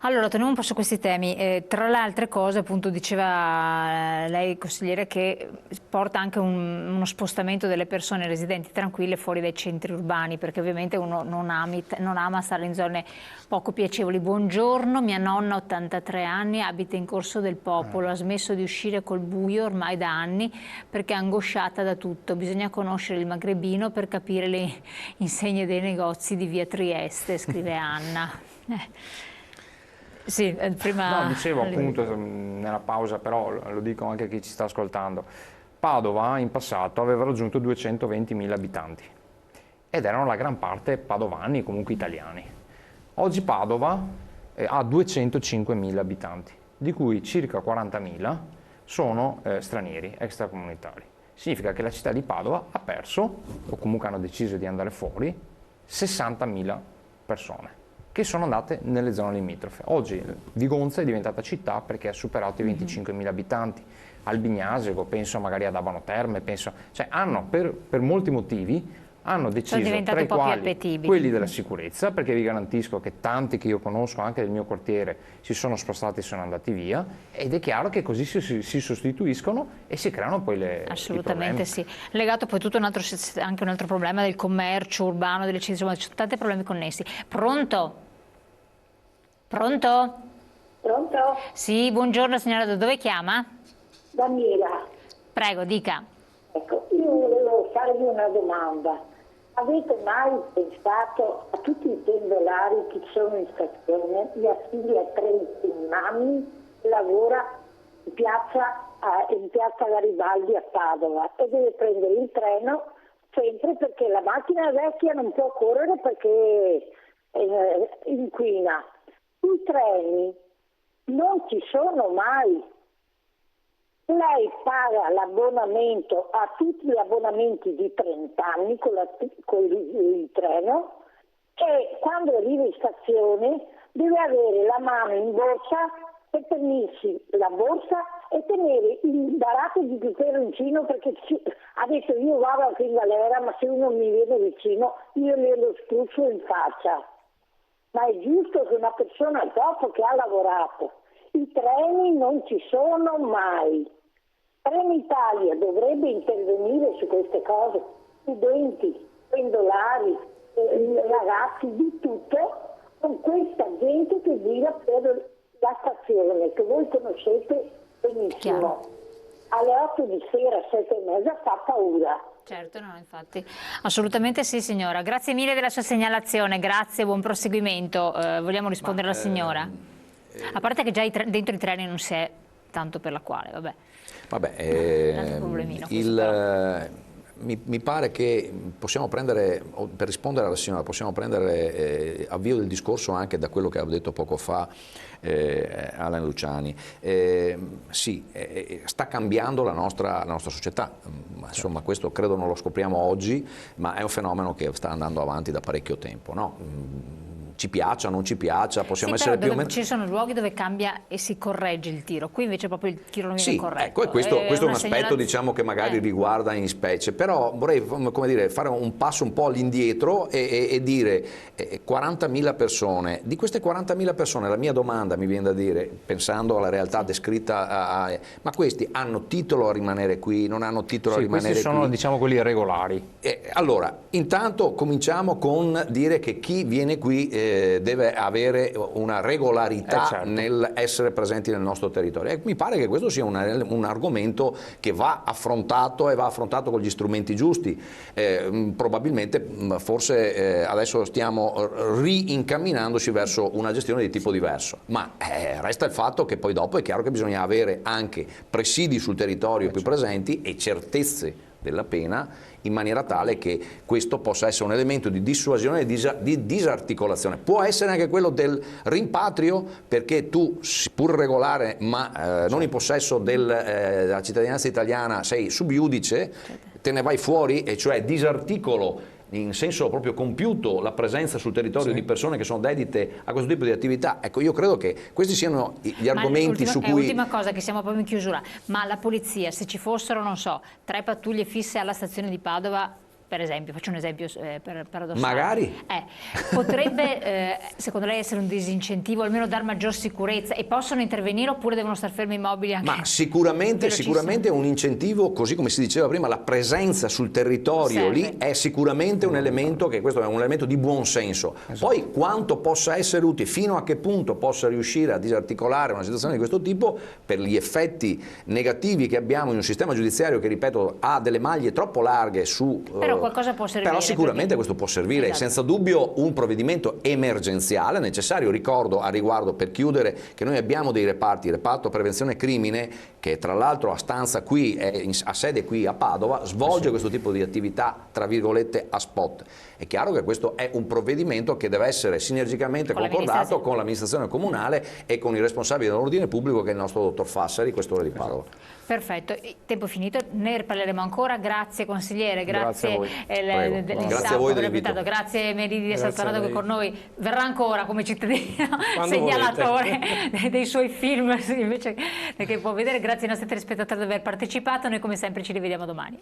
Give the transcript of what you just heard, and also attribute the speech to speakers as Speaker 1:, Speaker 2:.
Speaker 1: Allora, torniamo un po' su questi temi. Tra le altre cose, appunto, diceva lei, consigliere, che porta anche uno spostamento delle persone residenti tranquille fuori dai centri urbani, perché ovviamente uno non ama stare in zone poco piacevoli. Buongiorno, mia nonna, 83 anni, abita in Corso del Popolo, ha smesso di uscire col buio ormai da anni perché è angosciata da tutto. Bisogna conoscere il magrebino per capire le insegne dei negozi di via Trieste, scrive Anna. Sì, prima...
Speaker 2: No, dicevo appunto nella pausa, però lo dico anche a chi ci sta ascoltando, Padova in passato aveva raggiunto 220.000 abitanti ed erano la gran parte padovani, comunque italiani. Oggi Padova ha 205.000 abitanti, di cui circa 40.000 sono stranieri, extracomunitari. Significa che la città di Padova ha perso, o comunque hanno deciso di andare fuori, 60.000 persone che sono andate nelle zone limitrofe. Oggi Vigonza è diventata città perché ha superato i 25.000 abitanti. Albignasego, penso magari ad Abano Terme, cioè hanno per molti motivi hanno deciso, tra i quali quelli della sicurezza, perché vi garantisco che tanti che io conosco anche del mio quartiere si sono spostati e sono andati via, ed è chiaro che così si sostituiscono e si creano poi
Speaker 1: Assolutamente sì. Legato poi tutto anche un altro problema del commercio urbano, delle città, insomma, ci sono tanti problemi connessi. Pronto? Pronto?
Speaker 3: Pronto?
Speaker 1: Sì, buongiorno signora, da dove chiama?
Speaker 3: Daniela.
Speaker 1: Prego, dica.
Speaker 3: Ecco, io volevo farvi una domanda. Avete mai pensato a tutti i pendolari che sono in stazione? Mia figlia ha 31 anni, lavora in piazza Garibaldi a Padova e deve prendere il treno sempre perché la macchina vecchia non può correre perché inquina. I treni non ci sono mai. Lei paga l'abbonamento a tutti gli abbonamenti di 30 anni con il treno e quando arriva in stazione deve avere la mano in borsa per tenersi la borsa e tenere il baratto di peperoncino perché ha detto io vado anche in galera ma se uno mi viene vicino io glielo spruzzo in faccia. Ma è giusto che una persona dopo che ha lavorato, i treni non ci sono mai. Trenitalia dovrebbe intervenire su queste cose, studenti, pendolari, ragazzi, di tutto, con questa gente che gira per la stazione, che voi conoscete benissimo.
Speaker 1: Chiaro.
Speaker 3: Alle 8 di sera, 7:30 fa paura.
Speaker 1: Certo, no, infatti. Assolutamente sì, signora. Grazie mille della sua segnalazione, grazie, buon proseguimento. Vogliamo rispondere alla signora? A parte che già dentro i treni non si è tanto per la quale, vabbè.
Speaker 4: Mi pare che possiamo prendere, per rispondere alla signora, possiamo prendere avvio del discorso anche da quello che ha detto poco fa Alan Luciani. Sì, sta cambiando la nostra società, insomma questo credo non lo scopriamo oggi, ma è un fenomeno che sta andando avanti da parecchio tempo, no? Ci piaccia o non ci piaccia, possiamo essere più o meno...
Speaker 1: Ci sono luoghi dove cambia e si corregge il tiro, qui invece proprio il tiro non viene corretto.
Speaker 4: Ecco, questo è un aspetto diciamo, che magari riguarda in specie, però vorrei come dire, fare un passo un po' all'indietro e dire 40.000 persone, di queste 40.000 persone la mia domanda mi viene da dire, pensando alla realtà descritta, ma questi hanno titolo a rimanere qui, non hanno titolo a rimanere qui?
Speaker 2: Questi sono diciamo quelli regolari.
Speaker 4: Allora, intanto cominciamo con dire che chi viene qui deve avere una regolarità
Speaker 2: certo.
Speaker 4: nell'essere presenti nel nostro territorio. E mi pare che questo sia un argomento che va affrontato e va affrontato con gli strumenti giusti. Probabilmente, forse adesso stiamo rincamminandoci verso una gestione di tipo diverso, ma resta il fatto che poi dopo è chiaro che bisogna avere anche presidi sul territorio più presenti e certezze della pena in maniera tale che questo possa essere un elemento di dissuasione e di disarticolazione. Può essere anche quello del rimpatrio, perché tu, pur regolare ma non in possesso della cittadinanza italiana, sei subiudice, te ne vai fuori e cioè disarticolo in senso proprio compiuto la presenza sul territorio di persone che sono dedite a questo tipo di attività. Ecco, io credo che questi siano gli argomenti su cui...
Speaker 1: Ultima cosa, che siamo proprio in chiusura, ma la polizia, se ci fossero, non so, 3 pattuglie fisse alla stazione di Padova, per esempio, faccio un esempio paradossale.
Speaker 4: Magari.
Speaker 1: Potrebbe, secondo lei, essere un disincentivo, almeno dar maggior sicurezza, e possono intervenire oppure devono star fermi immobili anche?
Speaker 4: Ma sicuramente è un incentivo, così come si diceva prima, la presenza sul territorio lì è sicuramente un elemento, che questo è un elemento di buon senso. Poi quanto possa essere utile, fino a che punto possa riuscire a disarticolare una situazione di questo tipo, per gli effetti negativi che abbiamo in un sistema giudiziario che, ripeto, ha delle maglie troppo larghe su...
Speaker 1: Però qualcosa può servire.
Speaker 4: Però sicuramente questo può servire,
Speaker 1: esatto.
Speaker 4: Senza dubbio un provvedimento emergenziale necessario. Ricordo a riguardo, per chiudere, che noi abbiamo dei reparti, il reparto prevenzione crimine, che tra l'altro ha stanza qui, ha sede qui a Padova, svolge questo tipo di attività tra virgolette a spot. È chiaro che questo è un provvedimento che deve essere sinergicamente concordato con l'amministrazione comunale e con i responsabili dell'ordine pubblico, che è il nostro dottor Fassari, questore di Padova.
Speaker 1: Perfetto, tempo finito, ne riparleremo ancora. Grazie consigliere,
Speaker 2: Grazie a voi.
Speaker 4: Grazie a voi dell'invito.
Speaker 1: Grazie Meridi Saltanato che con noi verrà ancora come cittadino segnalatore dei suoi film invece che può vedere. Grazie ai nostri telespettatori di aver partecipato, noi come sempre ci rivediamo domani.